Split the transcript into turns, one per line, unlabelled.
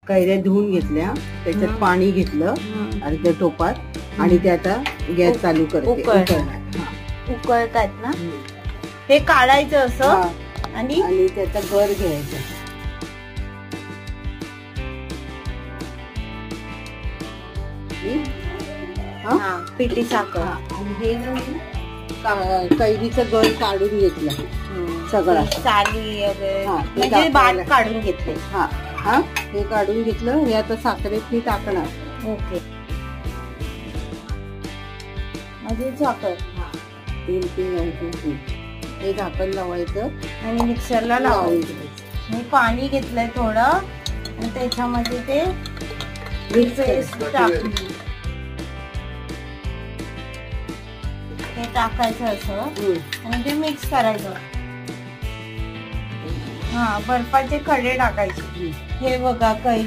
कैऱ्या धुवून घेतल्या, त्याच्यात पाणी घेतलं अर्ध्या टोपात आणि ते आता गॅस चालू करते.
उकळतात ना, हे काढायचं असं आणि
त्याचा गर घ्यायचा.
पिठी साखर
आणि हे कैरीचं गर काढून घेतलं सगळं,
साली वगैरे म्हणजे बाट काढून घेतले.
हे काढून घेतलं. हे आता साखरेत मी टाकणार.
ओके. अजून साखर,
हे झाकण लावायचं
आणि मिक्सरला लावायचं. मी पाणी घेतलंय थोडं आणि त्याच्यामध्ये ते पेस्ट टाकली. हे टाकायचं असं आणि ते मिक्स करायचं. बर्फाचे खडे टाकायचे. हे बघा कैरी